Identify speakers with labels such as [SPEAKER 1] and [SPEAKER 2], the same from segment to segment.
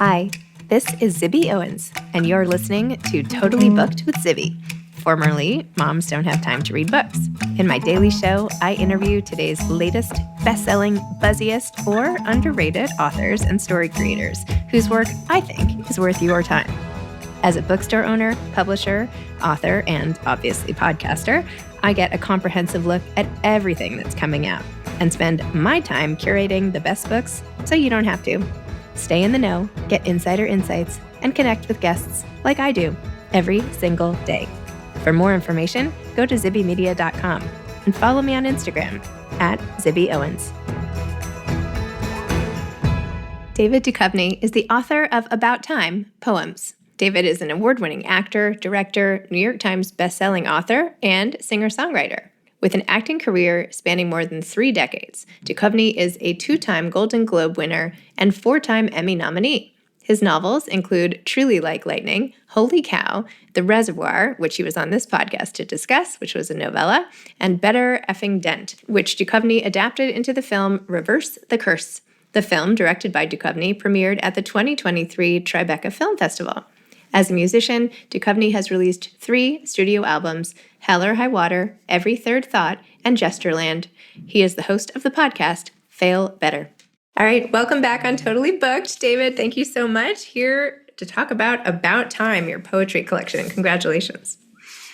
[SPEAKER 1] Hi, this is Zibby Owens, and you're listening to Totally Booked with Zibby, formerly Moms Don't Have Time to Read Books. In my daily show, I interview today's latest best-selling, buzziest, or underrated authors and story creators whose work I think is worth your time. As a bookstore owner, publisher, author, and obviously podcaster, I get a comprehensive look at everything that's coming out and spend my time curating the best books so you don't have to. Stay in the know, get insider insights, and connect with guests like I do every single day. For more information, go to zibbymedia.com and follow me on Instagram at Zibby Owens. David Duchovny is the author of About Time Poems. David is an award-winning actor, director, New York Times bestselling author, and singer-songwriter. With an acting career spanning more than 3 decades, Duchovny is a 2-time Golden Globe winner and 4-time Emmy nominee. His novels include Truly Like Lightning, Holy Cow, The Reservoir, which he was on this podcast to discuss, which was a novella, and Better Effing Dent, which Duchovny adapted into the film Reverse the Curse. The film, directed by Duchovny, premiered at the 2023 Tribeca Film Festival. As a musician, Duchovny has released 3 studio albums, Hell or High Water, Every Third Thought, and Gestureland. He is the host of the podcast, Fail Better. All right, welcome back on Totally Booked. David, thank you so much. Here to talk About Time, your poetry collection. Congratulations.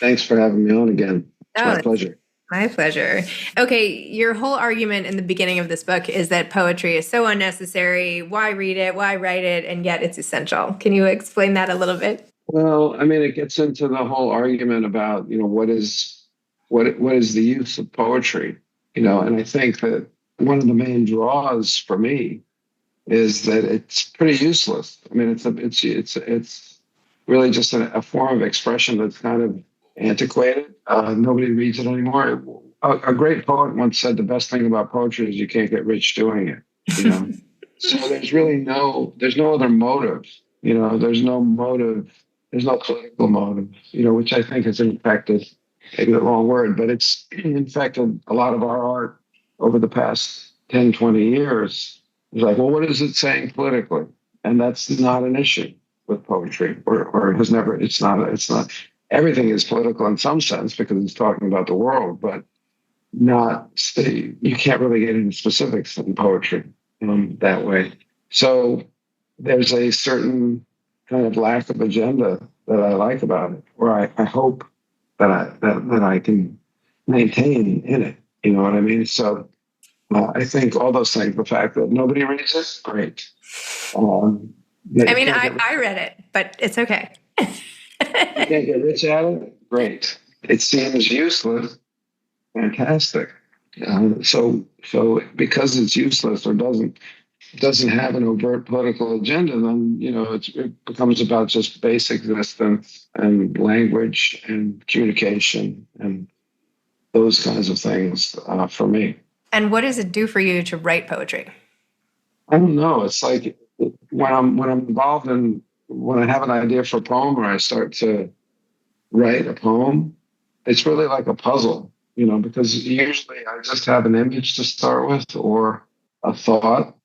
[SPEAKER 2] Thanks for having me on again. It's my pleasure.
[SPEAKER 1] My pleasure. Okay, your whole argument in the beginning of this book is that poetry is so unnecessary. Why read it? Why write it? And yet it's essential. Can you explain that a little bit?
[SPEAKER 2] Well, I mean, it gets into the whole argument about, what is the use of poetry, and I think that one of the main draws for me is that it's pretty useless. I mean, it's really just a form of expression that's kind of antiquated. Nobody reads it anymore. A great poet once said the best thing about poetry is you can't get rich doing it. So there's no other motive. There's no motive. There's no political motive. Which I think has infected, maybe the wrong word, but it's infected a lot of our art over the past 10, 20 years. It's like, well, what is it saying politically? And that's not an issue with poetry, or has never. It's not. Everything is political in some sense because it's talking about the world, but you can't really get into specifics in poetry that way. So there's a certain kind of lack of agenda that I like about it, or I hope that I can maintain in it. You know what I mean? So I think all those things, the fact that nobody reads it, great.
[SPEAKER 1] I read it, but it's okay.
[SPEAKER 2] You can't get rich at it? Great. It seems useless. Fantastic. So because it's useless or doesn't have an overt political agenda, then it becomes about just basic existence and language and communication and those kinds of things for me.
[SPEAKER 1] And what does it do for you to write poetry?
[SPEAKER 2] I don't know. It's like when I'm involved in. When I have an idea for a poem or I start to write a poem, it's really like a puzzle, because usually I just have an image to start with or a thought,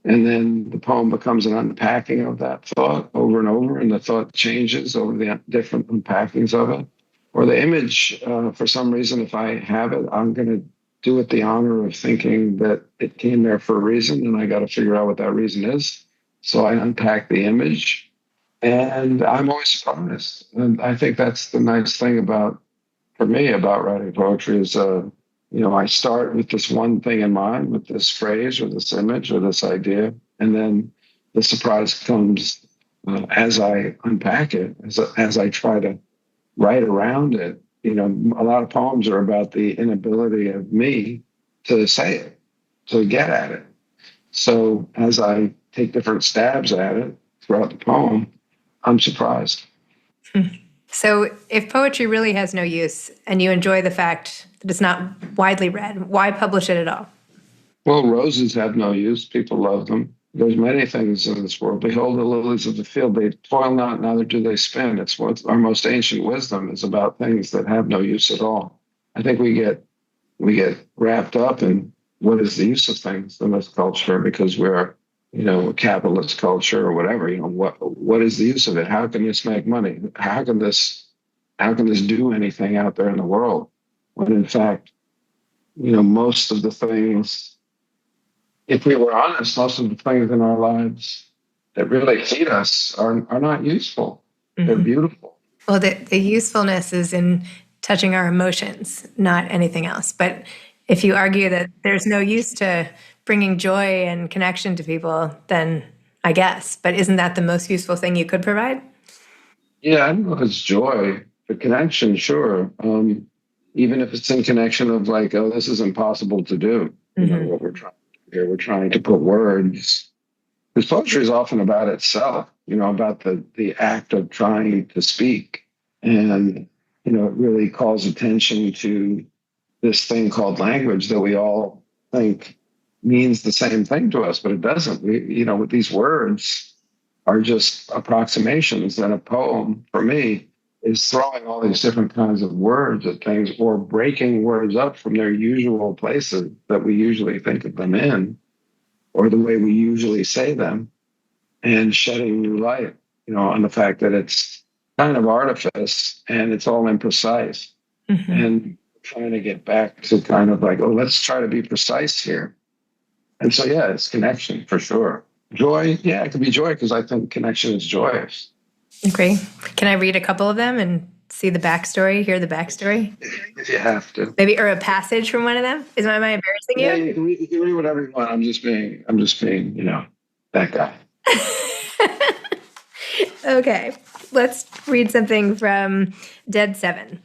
[SPEAKER 2] and then the poem becomes an unpacking of that thought over and over, and the thought changes over the different unpackings of it. Or the image, for some reason, if I have it, I'm going to do it the honor of thinking that it came there for a reason, and I got to figure out what that reason is. So I unpack the image. And I'm always surprised. And I think that's the nice thing for me about writing poetry is, I start with this one thing in mind, with this phrase or this image or this idea. And then the surprise comes as I unpack it, as I try to write around it. A lot of poems are about the inability of me to say it, to get at it. So as I take different stabs at it throughout the poem, I'm surprised.
[SPEAKER 1] So if poetry really has no use and you enjoy the fact that it's not widely read, why publish it at all?
[SPEAKER 2] Well, roses have no use. People love them. There's many things in this world. Behold the lilies of the field. They toil not, neither do they spin. It's what our most ancient wisdom is about, things that have no use at all. I think we get wrapped up in what is the use of things in this culture because we're capitalist culture or whatever. What is the use of it? How can this make money? How can this do anything out there in the world? When in fact, most of the things, if we were honest, most of the things in our lives that really feed us are not useful. Mm-hmm. They're beautiful.
[SPEAKER 1] Well, the usefulness is in touching our emotions, not anything else. But if you argue that there's no use to bringing joy and connection to people, then I guess. But isn't that the most useful thing you could provide?
[SPEAKER 2] Yeah, I don't know if it's joy. The connection, sure. Even if it's in connection of like, oh, this is impossible to do. Mm-hmm. What we're trying here, we're trying to put words. Because poetry is often about itself, about the act of trying to speak. And, it really calls attention to this thing called language that we all think means the same thing to us, but it doesn't. With these words are just approximations. And a poem, for me, is throwing all these different kinds of words at things or breaking words up from their usual places that we usually think of them in, or the way we usually say them, and shedding new light, on the fact that it's kind of artifice and it's all imprecise. Mm-hmm. And trying to get back to kind of like, oh, let's try to be precise here. And so, yeah, it's connection for sure. Joy, yeah, it can be joy because I think connection is joyous.
[SPEAKER 1] Agree. Can I read a couple of them and see the backstory, hear the backstory?
[SPEAKER 2] If you have to.
[SPEAKER 1] Maybe, or a passage from one of them? Am I embarrassing you?
[SPEAKER 2] Yeah, you can read whatever you want. I'm just being, that guy.
[SPEAKER 1] Okay, let's read something from Dead 7.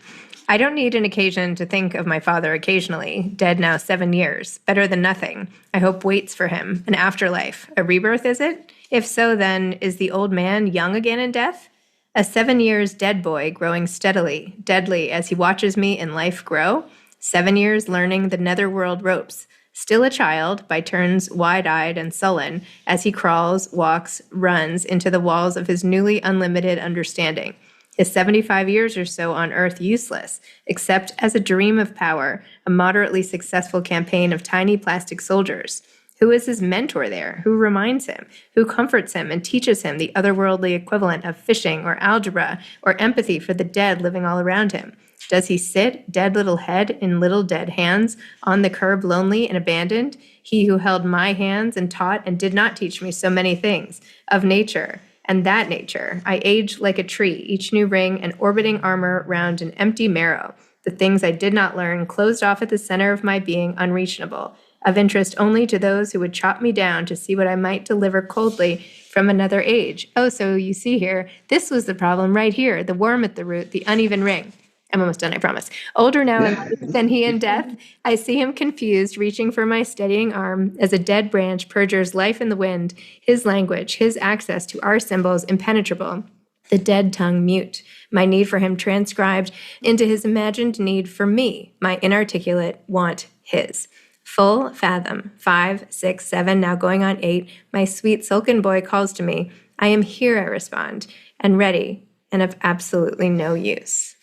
[SPEAKER 1] I don't need an occasion to think of my father occasionally, dead now 7 years. Better than nothing. I hope waits for him. An afterlife. A rebirth, is it? If so, then, is the old man young again in death? A 7 years dead boy growing steadily, deadly as he watches me in life grow? 7 years learning the netherworld ropes. Still a child, by turns wide-eyed and sullen, as he crawls, walks, runs into the walls of his newly unlimited understanding. His 75 years or so on Earth useless, except as a dream of power, a moderately successful campaign of tiny plastic soldiers. Who is his mentor there? Who reminds him? Who comforts him and teaches him the otherworldly equivalent of fishing or algebra or empathy for the dead living all around him? Does he sit, dead little head in little dead hands, on the curb lonely and abandoned? He who held my hands and taught and did not teach me so many things of nature. And that nature, I age like a tree, each new ring an orbiting armor round an empty marrow. The things I did not learn closed off at the center of my being unreachable, of interest only to those who would chop me down to see what I might deliver coldly from another age. Oh, so you see here, this was the problem right here, the worm at the root, the uneven ring. I'm almost done, I promise. Older now in life than he in death, I see him confused, reaching for my steadying arm as a dead branch perjures life in the wind, his language, his access to our symbols impenetrable, the dead tongue mute, my need for him transcribed into his imagined need for me, my inarticulate want his. Full fathom, 5, 6, 7, now going on 8, my sweet silken boy calls to me. I am here, I respond, and ready, and of absolutely no use.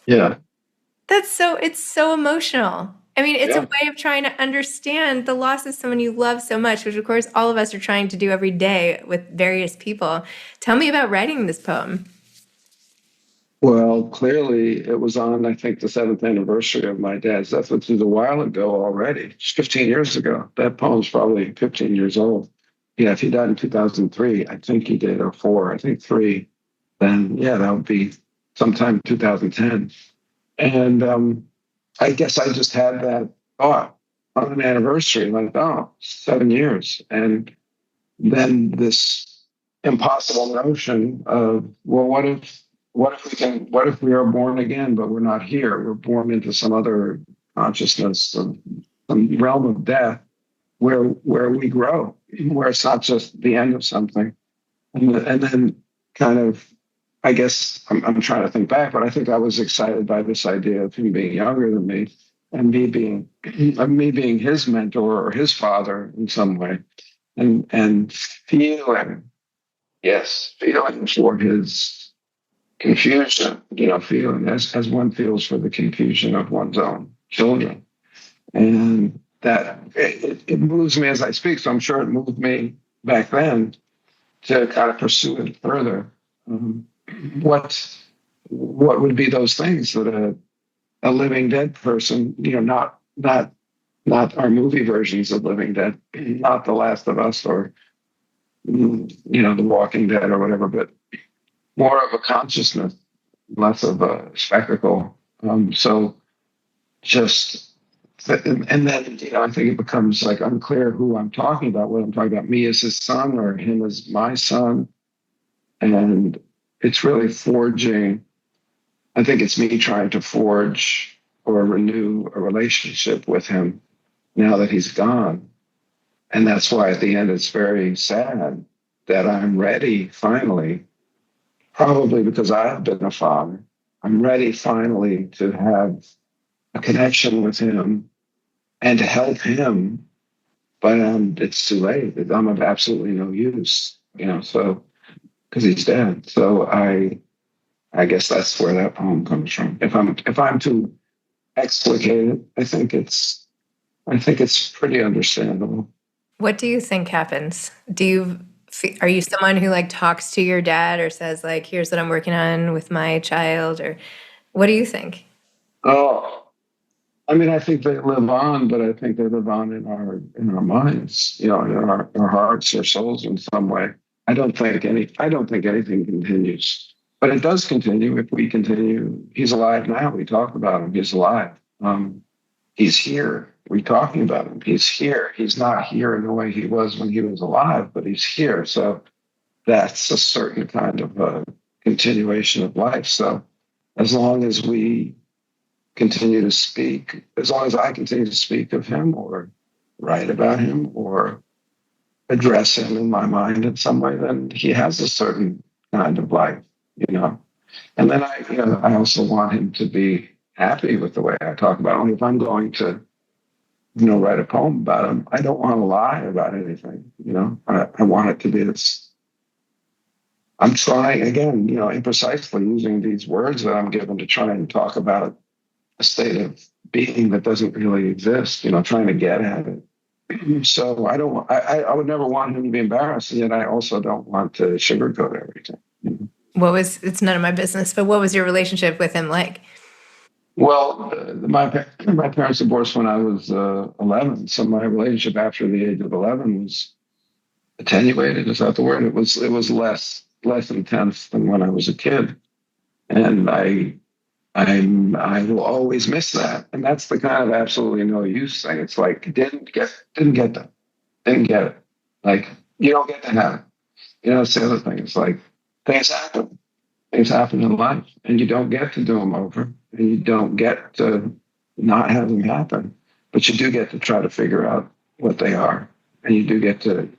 [SPEAKER 2] Yeah.
[SPEAKER 1] It's so emotional. I mean, it's a way of trying to understand the loss of someone you love so much, which of course all of us are trying to do every day with various people. Tell me about writing this poem.
[SPEAKER 2] Well, clearly it was on, I think, the 7th anniversary of my dad's death, which is a while ago already, just 15 years ago. That poem's probably 15 years old. Yeah, if he died in 2003, I think he did, or 4, I think 3, then yeah, that would be sometime 2010. And I guess I just had that thought on an anniversary, like, oh, 7 years. And then this impossible notion of, well, what if we are born again, but we're not here? We're born into some other consciousness, some realm of death where we grow, where it's not just the end of something. And then kind of, I guess I'm trying to think back, but I think I was excited by this idea of him being younger than me and me being his mentor or his father in some way, and feeling for his confusion, feeling as one feels for the confusion of one's own children. And that it moves me as I speak. So I'm sure it moved me back then to kind of pursue it further. Um, what what would be those things that a living dead person, not our movie versions of Living Dead, not The Last of Us or The Walking Dead or whatever, but more of a consciousness, less of a spectacle. So just and then I think it becomes like unclear who I'm talking about, whether I'm talking about me as his son or him as my son, and it's really forging. I think it's me trying to forge or renew a relationship with him now that he's gone. And that's why at the end it's very sad that I'm ready finally, probably because I have been a father. I'm ready finally to have a connection with him and to help him, but it's too late. I'm of absolutely no use, so because he's dead. So I guess that's where that poem comes from. If I'm to explicate it, I think it's pretty understandable.
[SPEAKER 1] What do you think happens? Are you someone who like talks to your dad or says like, here's what I'm working on with my child, or what do you think?
[SPEAKER 2] Oh, I mean, I think they live on, but I think they live on in our minds, in our hearts or souls in some way. I don't think anything continues, but it does continue if we continue. He's alive now. We talk about him. He's alive. He's here. We're talking about him. He's here. He's not here in the way he was when he was alive, but he's here. So that's a certain kind of continuation of life. So as long as we continue to speak, as long as I continue to speak of him or write about him or address him in my mind in some way, then he has a certain kind of life, you know. And then I also want him to be happy with the way I talk about him. If I'm going to, write a poem about him, I don't want to lie about anything. I want it to be this. I'm trying again, imprecisely using these words that I'm given to try and talk about a state of being that doesn't really exist, trying to get at it. So I would never want him to be embarrassed, and yet I also don't want to sugarcoat everything.
[SPEAKER 1] It's none of my business, but what was your relationship with him like?
[SPEAKER 2] Well, my parents divorced when I was 11, so my relationship after the age of 11 was attenuated. Is that the word? It was less intense than when I was a kid, and I will always miss that. And that's the kind of absolutely no use thing. It's like didn't get that, didn't get it. Like you don't get to have it. It's the other thing. It's like things happen. Things happen in life, and you don't get to do them over, and you don't get to not have them happen. But you do get to try to figure out what they are, and you do get to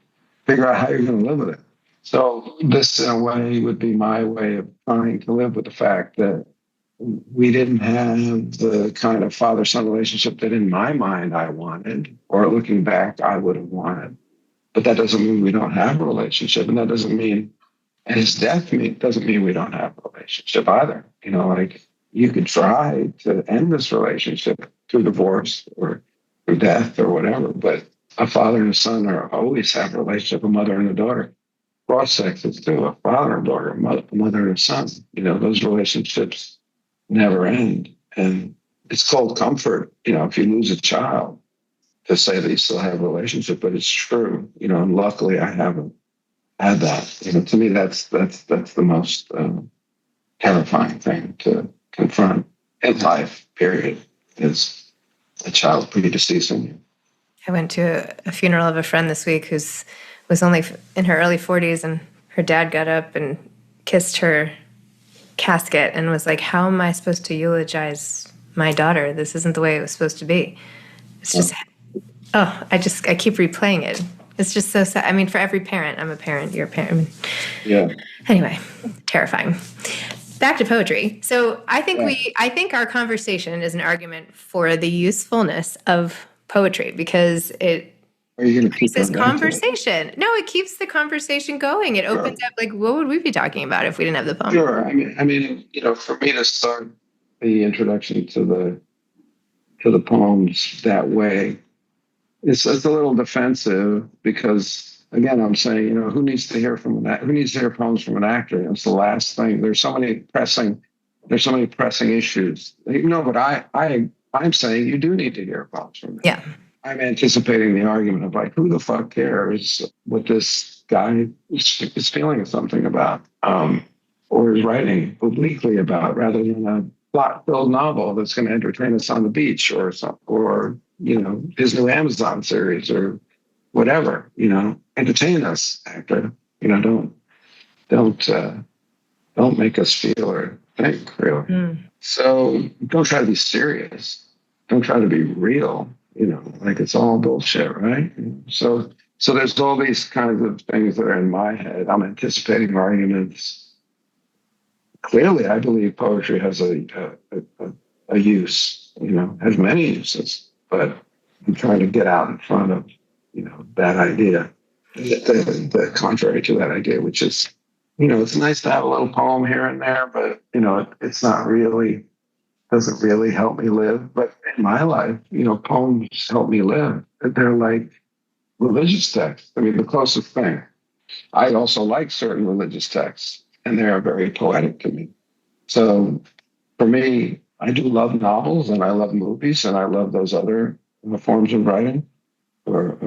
[SPEAKER 2] figure out how you're going to live with it. So this, in a way, would be my way of trying to live with the fact that we didn't have the kind of father-son relationship that in my mind I wanted, or looking back, I would have wanted. But that doesn't mean we don't have a relationship. And that doesn't mean, and his death doesn't mean we don't have a relationship either. Like you could try to end this relationship through divorce or through death or whatever, but a father and a son are always have a relationship, a mother and a daughter. Cross sexes too, a father and daughter, a mother and a son. Those relationships never end. And it's called comfort, if you lose a child, to say that you still have a relationship, but it's true, and luckily I haven't had that. To me, that's the most terrifying thing to confront in life, period, is a child predeceasing you.
[SPEAKER 1] I went to a funeral of a friend this week who's was only in her early 40s, and her dad got up and kissed her casket and was like, how am I supposed to eulogize my daughter? This isn't the way it was supposed to be. It's just, I keep replaying it. It's just so sad. I mean, for every parent, I'm a parent, you're a parent. I mean,
[SPEAKER 2] Yeah.
[SPEAKER 1] Anyway, terrifying. Back to poetry. So I think our conversation is an argument for the usefulness of poetry because it
[SPEAKER 2] Are you going to keep
[SPEAKER 1] this
[SPEAKER 2] going
[SPEAKER 1] conversation. No, it keeps the conversation going. It opens up, like, what would we be talking about if we didn't have the poem?
[SPEAKER 2] Sure. I mean, for me to start the introduction to the poems that way, it's a little defensive because again, I'm saying, who needs to hear who needs to hear poems from an actor? It's the last thing. There's so many pressing issues. No, but I'm saying you do need to hear poems from that.
[SPEAKER 1] Yeah.
[SPEAKER 2] I'm anticipating the argument of like, who the fuck cares what this guy is feeling something about, or is writing obliquely about, rather than a plot-filled novel that's going to entertain us on the beach, or his new Amazon series, or whatever. Entertain us, actor. Don't don't make us feel or think, really. So don't try to be serious. Don't try to be real. Like it's all bullshit, right? So there's all these kinds of things that are in my head. I'm anticipating arguments. Clearly, I believe poetry has a use, has many uses, but I'm trying to get out in front of, that idea, the contrary to that idea, which is, it's nice to have a little poem here and there, but, it's not really, doesn't really help me live. But in my life, poems help me live. They're like religious texts. I mean, the closest thing. I also like certain religious texts, and they are very poetic to me. So for me, I do love novels, and I love movies, and I love those other forms of writing, or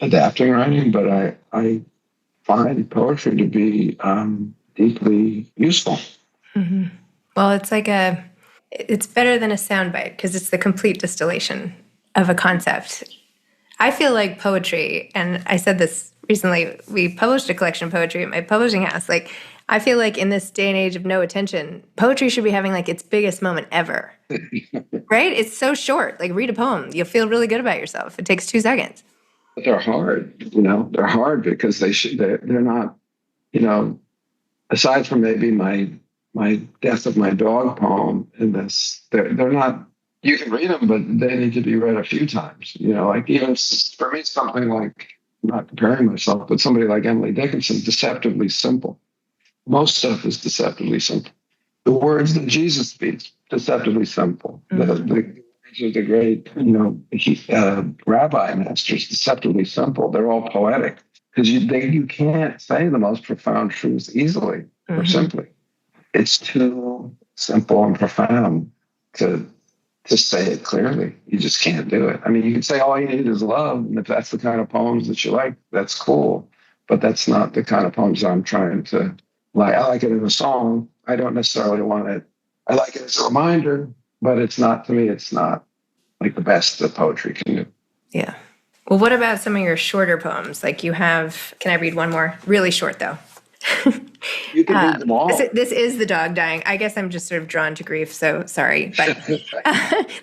[SPEAKER 2] adapting writing. But I find poetry to be deeply useful.
[SPEAKER 1] Mm-hmm. Well, it's better than a soundbite because it's the complete distillation of a concept. I feel like poetry, and I said this recently, we published a collection of poetry at my publishing house. Like, I feel like in this day and age of no attention, poetry should be having like its biggest moment ever. Right? It's so short. Like, read a poem. You'll feel really good about yourself. It takes 2 seconds.
[SPEAKER 2] But they're hard, they're hard because they're not, aside from maybe my death of my dog poem in this, they're not, you can read them, but they need to be read a few times, like even for me, something like, I'm not comparing myself, but somebody like Emily Dickinson, deceptively simple. Most stuff is deceptively simple. The words that Jesus speaks, deceptively simple. Mm-hmm. The great, rabbi masters, deceptively simple. They're all poetic because you can't say the most profound truths easily or simply. It's too simple and profound to say it clearly. You just can't do it. I mean, you can say all you need is love, and if that's the kind of poems that you like, that's cool. But that's not the kind of poems I'm trying to like. I like it in a song. I don't necessarily want it. I like it as a reminder, but it's not, to me, it's not like the best that poetry can do.
[SPEAKER 1] Yeah. Well, what about some of your shorter poems? Like you have, can I read one more? Really short, though.
[SPEAKER 2] You can read them all.
[SPEAKER 1] This is the dog dying. I guess I'm just sort of drawn to grief, so sorry, but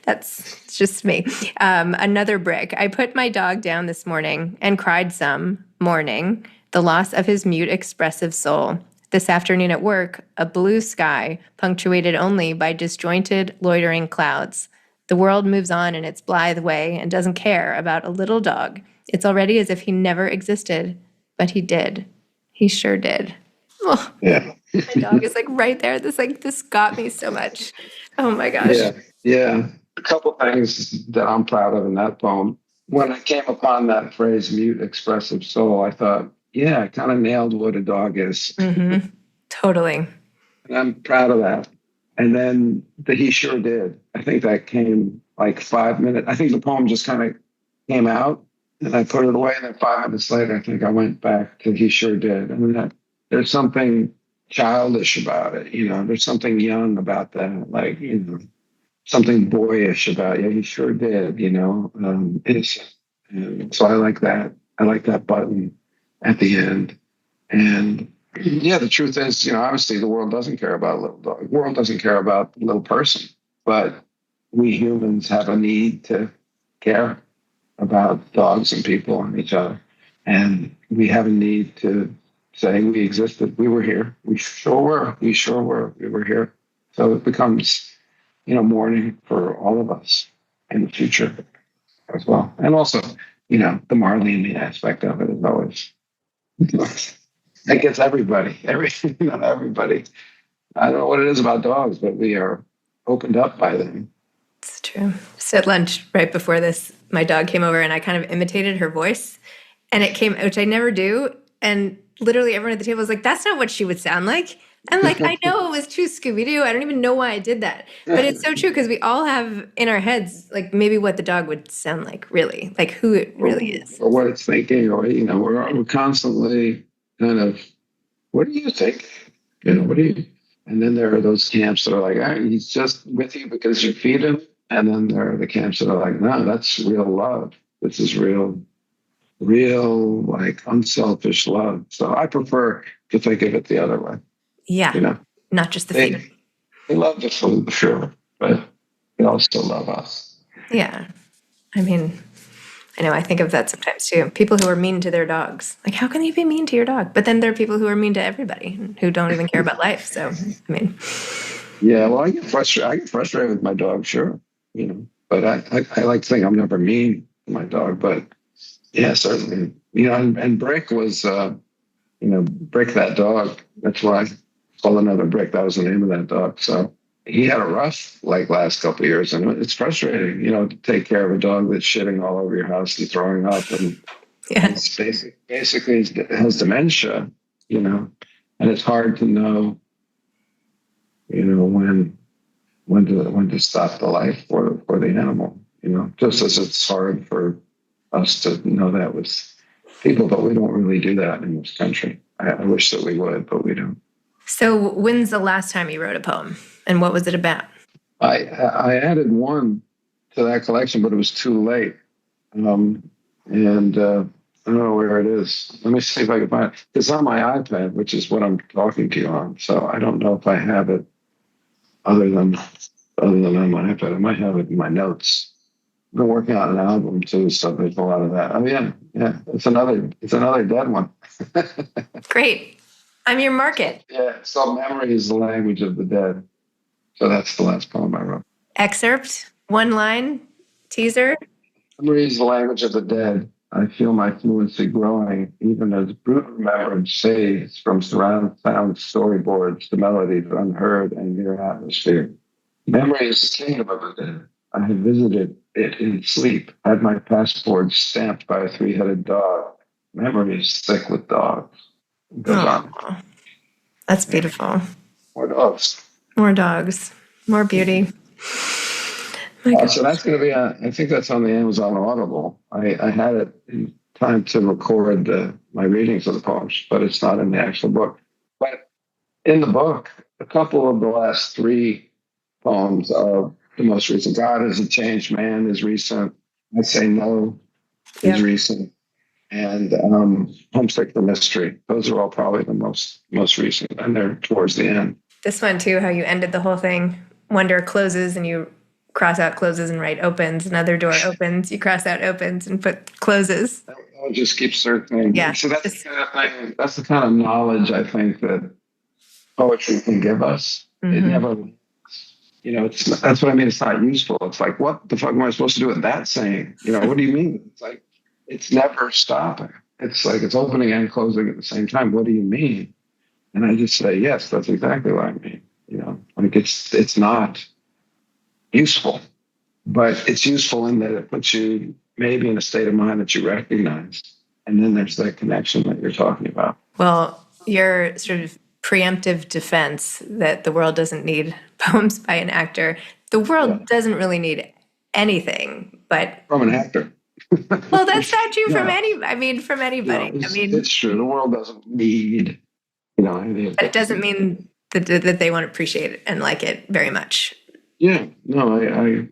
[SPEAKER 1] that's just me. Another brick. I put my dog down this morning and cried some, mourning the loss of his mute, expressive soul. This afternoon at work, a blue sky punctuated only by disjointed, loitering clouds. The world moves on in its blithe way and doesn't care about a little dog. It's already as if he never existed, but he did. He sure did. Oh,
[SPEAKER 2] yeah.
[SPEAKER 1] My dog is like right there. This got me so much. Oh my gosh.
[SPEAKER 2] Yeah. A couple things that I'm proud of in that poem. When I came upon that phrase, mute, expressive soul, I thought, yeah, I kind of nailed what a dog is.
[SPEAKER 1] Mm-hmm. Totally.
[SPEAKER 2] And I'm proud of that. And then the he sure did. I think that came like 5 minutes. I think the poem just kind of came out and I put it away. And then 5 minutes later, I think I went back to he sure did. I mean, there's something childish about it. There's something young about that. Like, something boyish about, yeah, he sure did, innocent. And so I like that. I like that button at the end. And yeah, the truth is, obviously the world doesn't care about a little dog. The world doesn't care about the little person, but we humans have a need to care about dogs and people and each other. And we have a need to say we existed. We were here. We sure were. We were here. So it becomes, mourning for all of us in the future as well. And also, the Marlene aspect of it is always, that gets everybody, everybody. I don't know what it is about dogs, but we are opened up by them.
[SPEAKER 1] It's true. Just at lunch right before this, my dog came over and I kind of imitated her voice, and it came, which I never do. And literally everyone at the table was like, that's not what she would sound like. And like, I know it was too Scooby-Doo. I don't even know why I did that. But it's so true because we all have in our heads, like maybe what the dog would sound like, really, like who it really is.
[SPEAKER 2] Or what it's thinking, or, we're constantly kind of, what do you think? What do you? And then there are those camps that are like, he's just with you because you feed him. And then there are the camps that are like, no, that's real love. This is real, like unselfish love. So I prefer to think of it the other way.
[SPEAKER 1] Yeah. Not just the feeding.
[SPEAKER 2] They love the food, sure, but they also love us.
[SPEAKER 1] Yeah. I mean, I know I think of that sometimes too. People who are mean to their dogs. Like, how can you be mean to your dog? But then there are people who are mean to everybody who don't even care about life. So, I mean.
[SPEAKER 2] Yeah, well, I get frustrated with my dog, sure. But I like to think I'm never mean to my dog. But yeah, certainly. And Brick was, Brick, that dog. That's why I called another Brick. That was the name of that dog. So he had a rough last couple of years, and it's frustrating, to take care of a dog that's shitting all over your house and throwing up, and it's basically has dementia, and it's hard to know, when to stop the life for the animal, just as it's hard for us to know that with people, but we don't really do that in this country. I wish that we would, but we don't.
[SPEAKER 1] So when's the last time you wrote a poem, and what was it about?
[SPEAKER 2] I added one to that collection, but it was too late. And I don't know where it is. Let me see if I can find it. It's on my iPad, which is what I'm talking to you on. So I don't know if I have it other than on my iPad. I might have it in my notes. I've been working on an album too, so there's a lot of that. Oh yeah. It's another dead one.
[SPEAKER 1] Great. I'm your market.
[SPEAKER 2] Yeah. So memory is the language of the dead. So that's the last poem I wrote.
[SPEAKER 1] Excerpt, one line, teaser.
[SPEAKER 2] Memory is the language of the dead. I feel my fluency growing, even as brute remembrance fades from surround sound storyboards to melodies unheard and near atmosphere. Memory is the kingdom of the dead. I have visited it in sleep, had my passport stamped by a three-headed dog. Memory is thick with dogs. It goes on.
[SPEAKER 1] That's beautiful.
[SPEAKER 2] More dogs.
[SPEAKER 1] More dogs. More beauty.
[SPEAKER 2] So that's going to be, I think that's on the Amazon Audible. I had it in time to record my readings of the poems, but it's not in the actual book. But in the book, a couple of the last three poems are the most recent. God is a Changed Man is recent. I Say No is recent. And Homesick for Mystery. Those are all probably the most recent, and they're towards the end.
[SPEAKER 1] This one too, how you ended the whole thing. One door closes and you cross out closes and write opens. Another door opens, you cross out opens and put closes.
[SPEAKER 2] That would just keep circling.
[SPEAKER 1] Yeah.
[SPEAKER 2] So that's the kind of thing, that's the kind of knowledge I think that poetry can give us. Mm-hmm. It never, that's what I mean. It's not useful. It's like, what the fuck am I supposed to do with that saying? What do you mean? It's like, it's never stopping. It's like it's opening and closing at the same time. What do you mean? And I just say, yes, that's exactly what I mean. Like it's not useful, but it's useful in that it puts you maybe in a state of mind that you recognize. And then there's that connection that you're talking about.
[SPEAKER 1] Well, your sort of preemptive defense that the world doesn't need poems by an actor. The world doesn't really need anything, but
[SPEAKER 2] from an actor.
[SPEAKER 1] Well, that's not true from from anybody.
[SPEAKER 2] It's true. The world doesn't need, anything.
[SPEAKER 1] But it doesn't mean that they won't appreciate it and like it very much.
[SPEAKER 2] Yeah, no,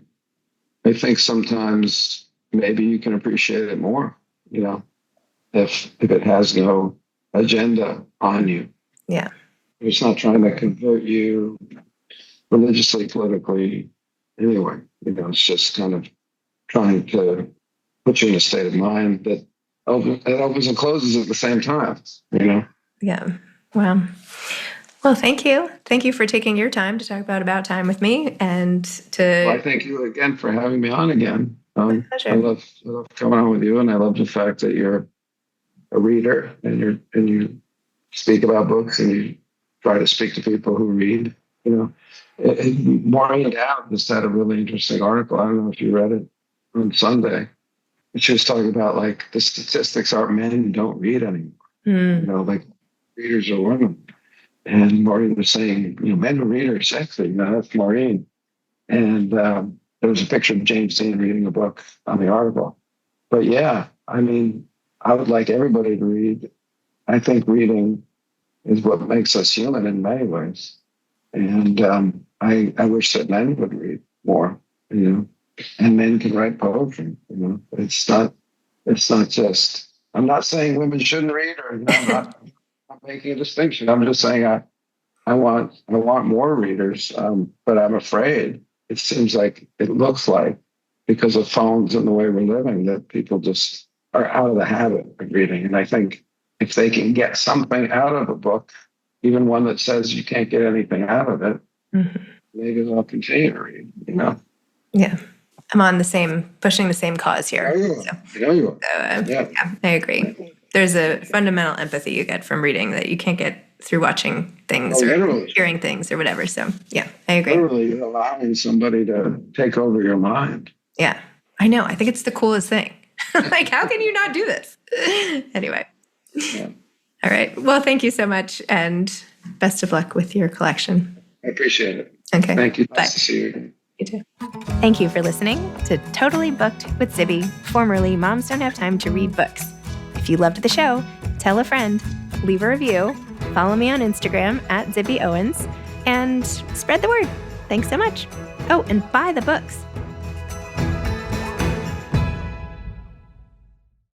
[SPEAKER 2] I think sometimes maybe you can appreciate it more, if it has no agenda on you.
[SPEAKER 1] Yeah.
[SPEAKER 2] If it's not trying to convert you religiously, politically, anyway. It's just kind of trying to put you in a state of mind that opens and closes at the same time,
[SPEAKER 1] Yeah. Wow. Well, thank you. Thank you for taking your time to talk about time with me and to...
[SPEAKER 2] Well, I thank you again for having me on again.
[SPEAKER 1] My pleasure.
[SPEAKER 2] I love coming on with you, and I love the fact that you're a reader and you speak about books and you try to speak to people who read. Maureen Dowd just had a really interesting article. I don't know if you read it on Sunday. she was talking about like the statistics are men don't read anymore. You know, like readers are women. And Maureen was saying, men who read are sexy. That's Maureen. And there was a picture of James Dean reading a book on the article. But yeah, I mean, I would like everybody to read. I think reading is what makes us human in many ways. And I wish that men would read more, and men can write poetry. It's not just, I'm not saying women shouldn't read, or I'm not making a distinction. I'm just saying I want more readers, but I'm afraid it looks like because of phones and the way we're living that people just are out of the habit of reading. And I think if they can get something out of a book, even one that says you can't get anything out of it, maybe they'll continue to read,
[SPEAKER 1] Yeah. I'm pushing the same cause here.
[SPEAKER 2] You are.
[SPEAKER 1] Yeah, I agree. There's a fundamental empathy you get from reading that you can't get through watching things or
[SPEAKER 2] literally.
[SPEAKER 1] Hearing things or whatever. So yeah, I agree.
[SPEAKER 2] Literally, you're allowing somebody to take over your mind.
[SPEAKER 1] Yeah, I know. I think it's the coolest thing. Like, how can you not do this? Anyway.
[SPEAKER 2] Yeah.
[SPEAKER 1] All right. Well, thank you so much, and best of luck with your collection.
[SPEAKER 2] I appreciate it.
[SPEAKER 1] Okay.
[SPEAKER 2] Thank you.
[SPEAKER 1] Bye.
[SPEAKER 2] Nice to see you again.
[SPEAKER 1] You too. Thank you for listening to Totally Booked with Zibby, formerly Moms Don't Have Time to Read Books. If you loved the show, tell a friend, leave a review, follow me on Instagram @ZibbyOwens, and spread the word. Thanks so much. Oh, and buy the books.